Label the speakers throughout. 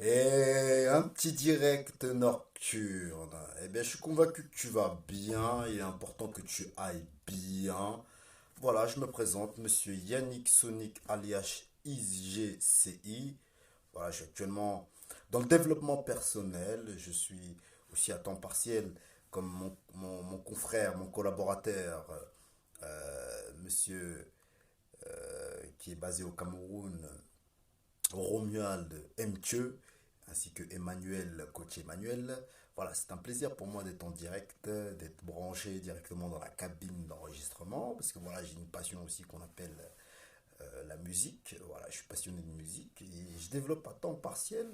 Speaker 1: Et un petit direct nocturne. Eh bien, je suis convaincu que tu vas bien. Il est important que tu ailles bien. Voilà, je me présente, monsieur Yannick Sonic alias IGCI. Voilà, je suis actuellement dans le développement personnel. Je suis aussi à temps partiel comme mon confrère, mon collaborateur, monsieur qui est basé au Cameroun, Romuald Mthieu, ainsi que Emmanuel, coach Emmanuel. Voilà, c'est un plaisir pour moi d'être en direct, d'être branché directement dans la cabine d'enregistrement, parce que voilà, j'ai une passion aussi qu'on appelle la musique. Voilà, je suis passionné de musique et je développe à temps partiel,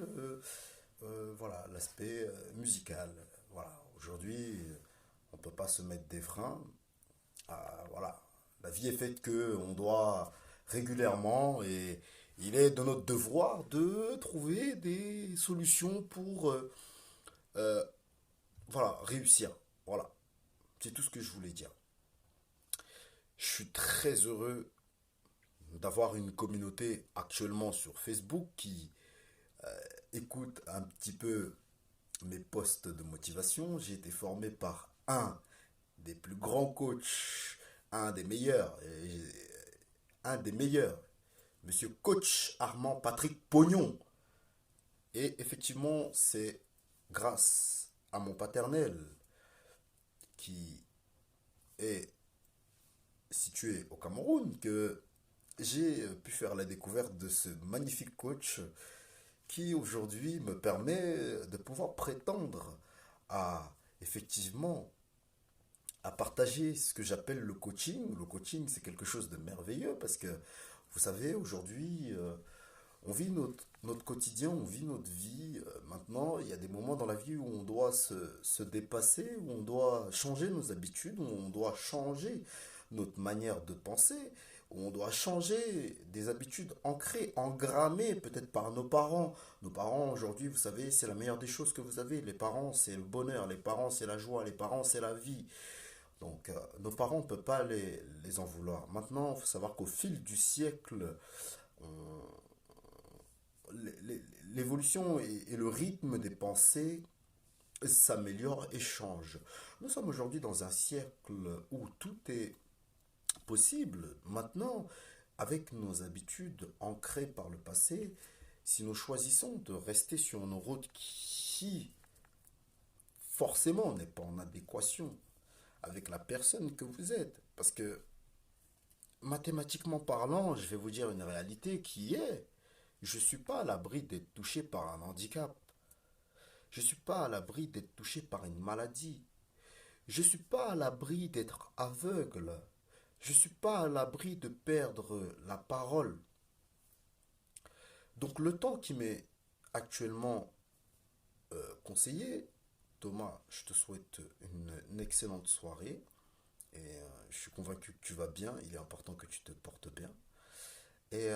Speaker 1: voilà, l'aspect musical. Voilà, aujourd'hui, on ne peut pas se mettre des freins. Voilà, la vie est faite que on doit régulièrement et il est de notre devoir de trouver des solutions pour euh, voilà, réussir. Voilà, c'est tout ce que je voulais dire. Je suis très heureux d'avoir une communauté actuellement sur Facebook qui écoute un petit peu mes posts de motivation. J'ai été formé par un des plus grands coachs, un des meilleurs, un des meilleurs, monsieur coach Armand Patrick Pognon. Et effectivement, c'est grâce à mon paternel qui est situé au Cameroun que j'ai pu faire la découverte de ce magnifique coach qui aujourd'hui me permet de pouvoir prétendre à effectivement à partager ce que j'appelle le coaching. Le coaching, c'est quelque chose de merveilleux parce que vous savez, aujourd'hui, on vit notre quotidien, on vit notre vie. Maintenant, il y a des moments dans la vie où on doit se dépasser, où on doit changer nos habitudes, où on doit changer notre manière de penser, où on doit changer des habitudes ancrées, engrammées peut-être par nos parents. Nos parents, aujourd'hui, vous savez, c'est la meilleure des choses que vous avez. Les parents, c'est le bonheur, les parents, c'est la joie, les parents, c'est la vie. Donc, nos parents, on ne peut pas les en vouloir. Maintenant, il faut savoir qu'au fil du siècle, on, l'évolution et le rythme des pensées s'améliorent et changent. Nous sommes aujourd'hui dans un siècle où tout est possible. Maintenant, avec nos habitudes ancrées par le passé, si nous choisissons de rester sur une route qui forcément n'est pas en adéquation avec la personne que vous êtes, parce que mathématiquement parlant, je vais vous dire une réalité qui est, je ne suis pas à l'abri d'être touché par un handicap. Je ne suis pas à l'abri d'être touché par une maladie. Je ne suis pas à l'abri d'être aveugle. Je ne suis pas à l'abri de perdre la parole. Donc le temps qui m'est actuellement conseillé, Thomas, je te souhaite une excellente soirée et je suis convaincu que tu vas bien. Il est important que tu te portes bien. Et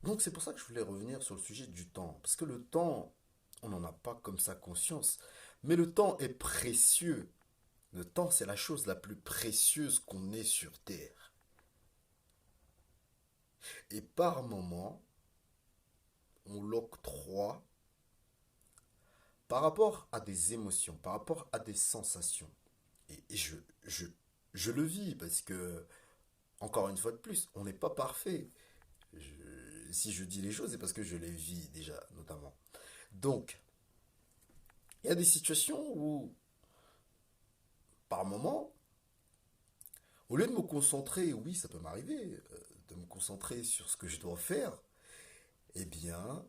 Speaker 1: donc c'est pour ça que je voulais revenir sur le sujet du temps. Parce que le temps, on n'en a pas comme ça conscience. Mais le temps est précieux. Le temps, c'est la chose la plus précieuse qu'on ait sur Terre. Et par moment, on l'octroie par rapport à des émotions, par rapport à des sensations. Et je le vis parce que, encore une fois de plus, on n'est pas parfait. Si je dis les choses, c'est parce que je les vis déjà, notamment. Donc, il y a des situations où, par moment, au lieu de me concentrer, oui, ça peut m'arriver, de me concentrer sur ce que je dois faire, eh bien,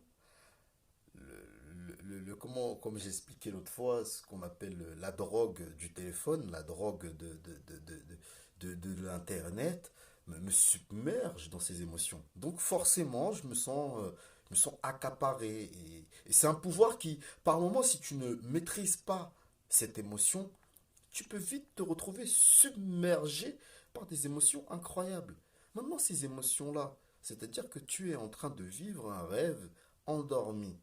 Speaker 1: comment, comme j'expliquais l'autre fois, ce qu'on appelle la drogue du téléphone, la drogue de l'Internet, me submerge dans ces émotions. Donc forcément, je me sens accaparé. Et c'est un pouvoir qui, par moment, si tu ne maîtrises pas cette émotion, tu peux vite te retrouver submergé par des émotions incroyables. Maintenant, ces émotions-là, c'est-à-dire que tu es en train de vivre un rêve endormi.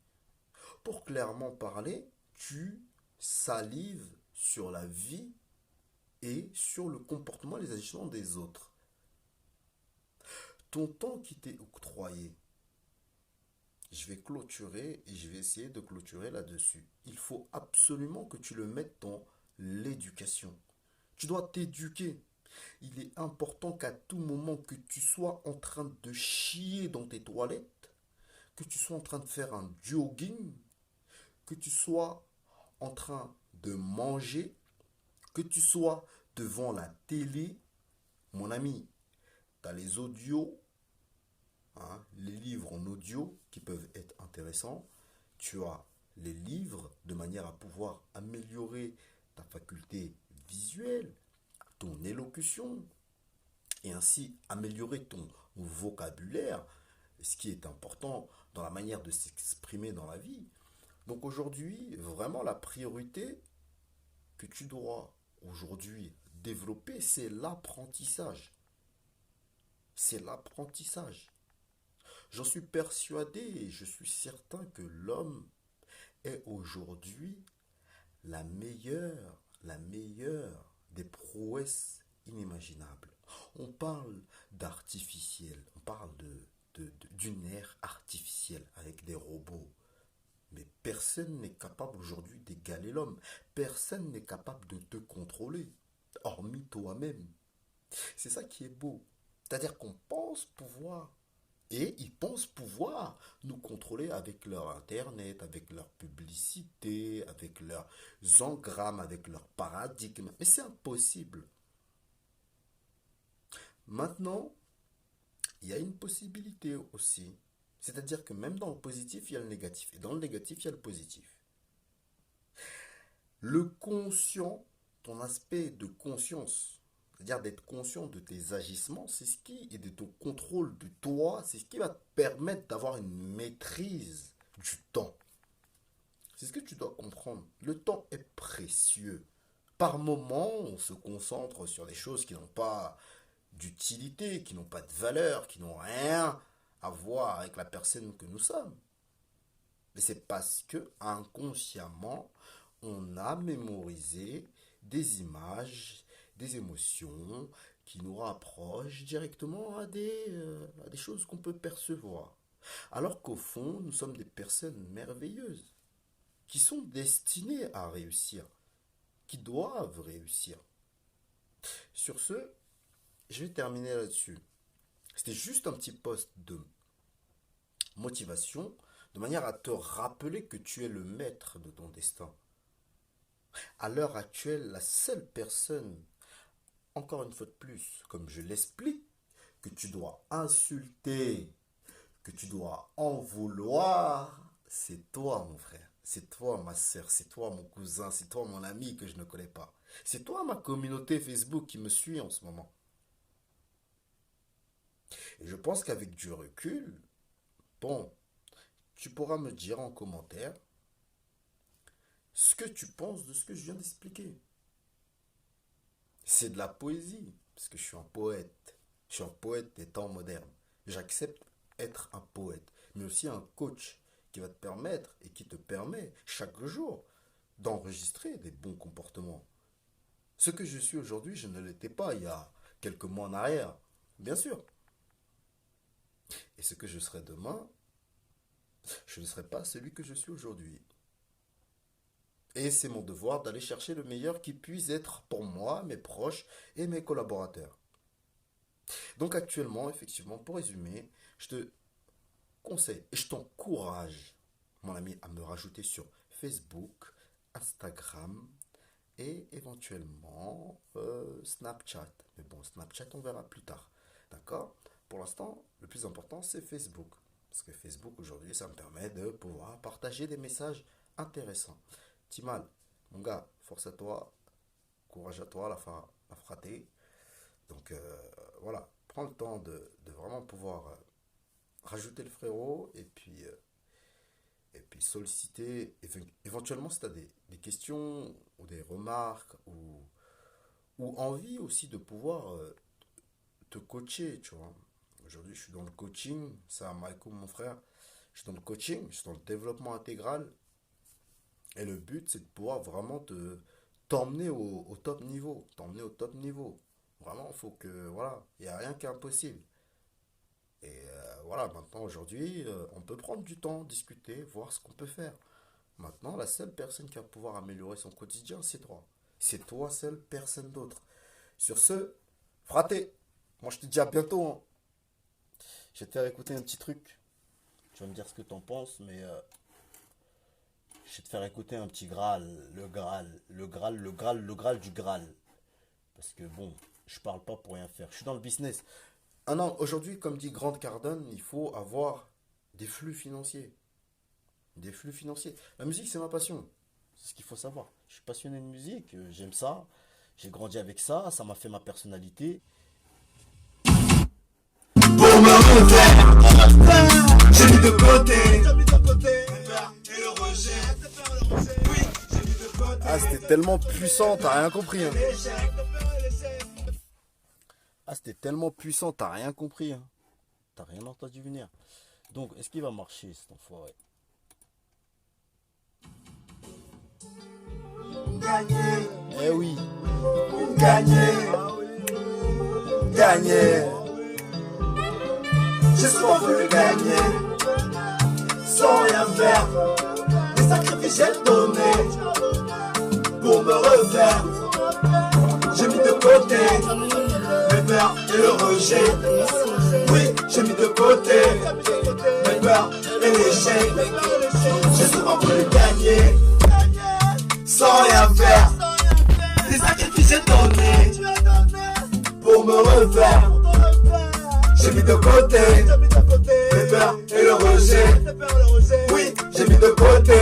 Speaker 1: Pour clairement parler, tu salives sur la vie et sur le comportement et les agissements des autres. Ton temps qui t'est octroyé, Je vais clôturer et je vais essayer de clôturer là-dessus. Il faut absolument que tu le mettes dans l'éducation. Tu dois t'éduquer. Il est important qu'à tout moment que tu sois en train de chier dans tes toilettes, que tu sois en train de faire un jogging, que tu sois en train de manger, que tu sois devant la télé, mon ami, tu as les audios, hein, les livres en audio qui peuvent être intéressants. Tu as les livres de manière à pouvoir améliorer ta faculté visuelle, ton élocution, et ainsi améliorer ton vocabulaire, ce qui est important dans la manière de s'exprimer dans la vie. Donc aujourd'hui, vraiment la priorité que tu dois aujourd'hui développer, c'est l'apprentissage. C'est l'apprentissage. J'en suis persuadé et je suis certain que l'homme est aujourd'hui la meilleure des prouesses inimaginables. On parle d'artificiel, on parle d'une ère artificielle avec des robots. Mais personne n'est capable aujourd'hui d'égaler l'homme. Personne n'est capable de te contrôler, hormis toi-même. C'est ça qui est beau. C'est-à-dire qu'on pense pouvoir. Et ils pensent pouvoir nous contrôler avec leur internet, avec leur publicité, avec leurs engrammes, avec leur paradigme. Mais c'est impossible. Maintenant, il y a une possibilité aussi. C'est-à-dire que même dans le positif, il y a le négatif. Et dans le négatif, il y a le positif. Le conscient, ton aspect de conscience, c'est-à-dire d'être conscient de tes agissements, c'est ce qui est de ton contrôle de toi, c'est ce qui va te permettre d'avoir une maîtrise du temps. C'est ce que tu dois comprendre. Le temps est précieux. Par moments, on se concentre sur des choses qui n'ont pas d'utilité, qui n'ont pas de valeur, qui n'ont rien à voir avec la personne que nous sommes. Mais c'est parce que inconsciemment, on a mémorisé des images, des émotions qui nous rapprochent directement à des choses qu'on peut percevoir. Alors qu'au fond, nous sommes des personnes merveilleuses, qui sont destinées à réussir, qui doivent réussir. Sur ce, je vais terminer là-dessus. C'était juste un petit post de motivation, de manière à te rappeler que tu es le maître de ton destin. À l'heure actuelle, la seule personne, encore une fois de plus, comme je l'explique, que tu dois insulter, que tu dois en vouloir, c'est toi, mon frère. C'est toi, ma soeur. C'est toi, mon cousin. C'est toi, mon ami que je ne connais pas. C'est toi, ma communauté Facebook qui me suit en ce moment. Et je pense qu'avec du recul, bon, tu pourras me dire en commentaire ce que tu penses de ce que je viens d'expliquer. C'est de la poésie, parce que je suis un poète. Je suis un poète des temps modernes. J'accepte être un poète, mais aussi un coach qui va te permettre et qui te permet chaque jour d'enregistrer des bons comportements. Ce que je suis aujourd'hui, je ne l'étais pas il y a quelques mois en arrière, bien sûr. Et ce que je serai demain, je ne serai pas celui que je suis aujourd'hui. Et c'est mon devoir d'aller chercher le meilleur qui puisse être pour moi, mes proches et mes collaborateurs. Donc actuellement, effectivement, pour résumer, je te conseille et je t'encourage, mon ami, à me rajouter sur Facebook, Instagram et éventuellement Snapchat. Mais bon, Snapchat, on verra plus tard. D'accord? Pour l'instant, le plus important, c'est Facebook. Parce que Facebook, aujourd'hui, ça me permet de pouvoir partager des messages intéressants. Timal, mon gars, force à toi, courage à toi, la fraté. Donc voilà, prends le temps de vraiment pouvoir rajouter le frérot et puis solliciter, éventuellement si tu as des questions ou des remarques ou envie aussi de pouvoir te coacher, tu vois. Aujourd'hui, je suis dans le coaching, ça, Michael, mon frère, je suis dans le coaching, je suis dans le développement intégral. Et le but, c'est de pouvoir vraiment t'emmener au top niveau. T'emmener au top niveau. Vraiment, il faut que, voilà, il n'y a rien qui est impossible. Et voilà, maintenant, aujourd'hui, on peut prendre du temps, discuter, voir ce qu'on peut faire. Maintenant, la seule personne qui va pouvoir améliorer son quotidien, c'est toi. C'est toi seul, personne d'autre. Sur ce, fraté, moi je te dis à bientôt, hein. Je vais te faire écouter un petit truc. Tu vas me dire ce que t'en penses, mais je vais te faire écouter un petit Graal. Le Graal, le Graal, le Graal, le Graal du Graal. Parce que bon, je parle pas pour rien faire. Je suis dans le business. Ah non, aujourd'hui, comme dit Grant Cardone, il faut avoir des flux financiers. Des flux financiers. La musique, c'est ma passion. C'est ce qu'il faut savoir. Je suis passionné de musique, j'aime ça. J'ai grandi avec ça, ça m'a fait ma personnalité.
Speaker 2: Pour me refaire, j'ai mis de côté et le rejet. Oui, j'ai mis de côté.
Speaker 1: Ah, c'était tellement puissant, t'as rien compris, hein. Ah, c'était tellement puissant, t'as rien compris, hein. T'as rien entendu venir. Donc, est-ce qu'il va marcher, cet enfoiré?
Speaker 2: Gagner,
Speaker 1: Eh oui,
Speaker 2: gagner, gagner. J'ai souvent voulu gagner, sans rien faire. Des sacrifices j'ai donné, pour me refaire. J'ai mis de côté, mes peurs et le rejet. Oui, j'ai mis de côté, mes peurs et l'échec. J'ai souvent voulu gagner, sans rien faire. Des sacrifices j'ai donné, pour me refaire. J'ai mis de côté, mes peurs et le rejet. Oui, j'ai mis de côté,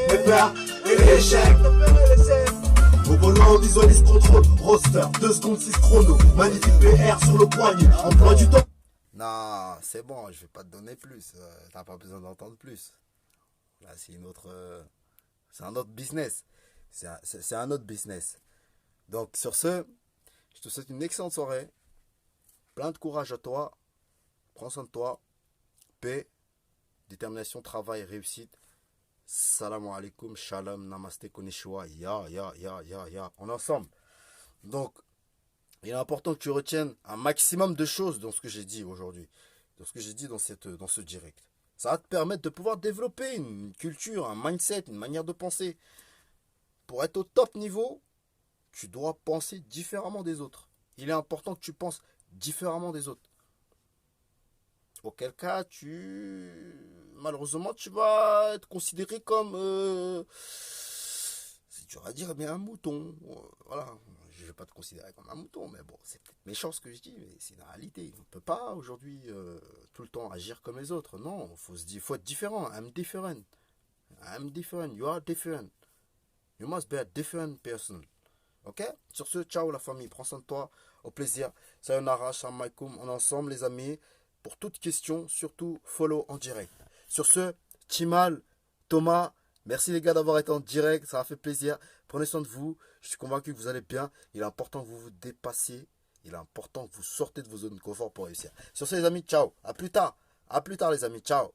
Speaker 2: mes peurs et l'échec. Au volant, visualise contrôle, roster, 2 secondes 6 chrono. Magnifique PR sur le poignet, emploi du temps.
Speaker 1: non, c'est bon, je vais pas te donner plus. T'as pas besoin d'entendre plus. Là, c'est une autre, c'est un autre business. C'est un autre business. Donc, sur ce, je te souhaite une excellente soirée. Plein de courage à toi. Prends soin de toi. Paix, détermination, travail, réussite. Salam alaikum, shalom, namaste, konnichiwa. Ya. On est ensemble. Donc, il est important que tu retiennes un maximum de choses dans ce que j'ai dit aujourd'hui. Dans ce que j'ai dit dans ce direct. Ça va te permettre de pouvoir développer une culture, un mindset, une manière de penser. Pour être au top niveau, tu dois penser différemment des autres. Il est important que tu penses différemment des autres. Auquel cas, malheureusement, tu vas être considéré comme, si tu vas dire, mais un mouton. Voilà, je ne vais pas te considérer comme un mouton, mais bon, c'est peut-être méchant ce que je dis, mais c'est une réalité. On ne peut pas aujourd'hui tout le temps agir comme les autres. Non, faut être différent. I'm different. You are different. You must be a different person. Ok? Sur ce, ciao la famille, prends soin de toi. Au plaisir. Sayonara, salam alaikum. On est ensemble les amis. Pour toute question, surtout follow en direct. Sur ce, Timal, Thomas, merci les gars d'avoir été en direct. Ça a fait plaisir. Prenez soin de vous. Je suis convaincu que vous allez bien. Il est important que vous vous dépassiez. Il est important que vous sortez de vos zones de confort pour réussir. Sur ce les amis, ciao. À plus tard. À plus tard les amis, ciao.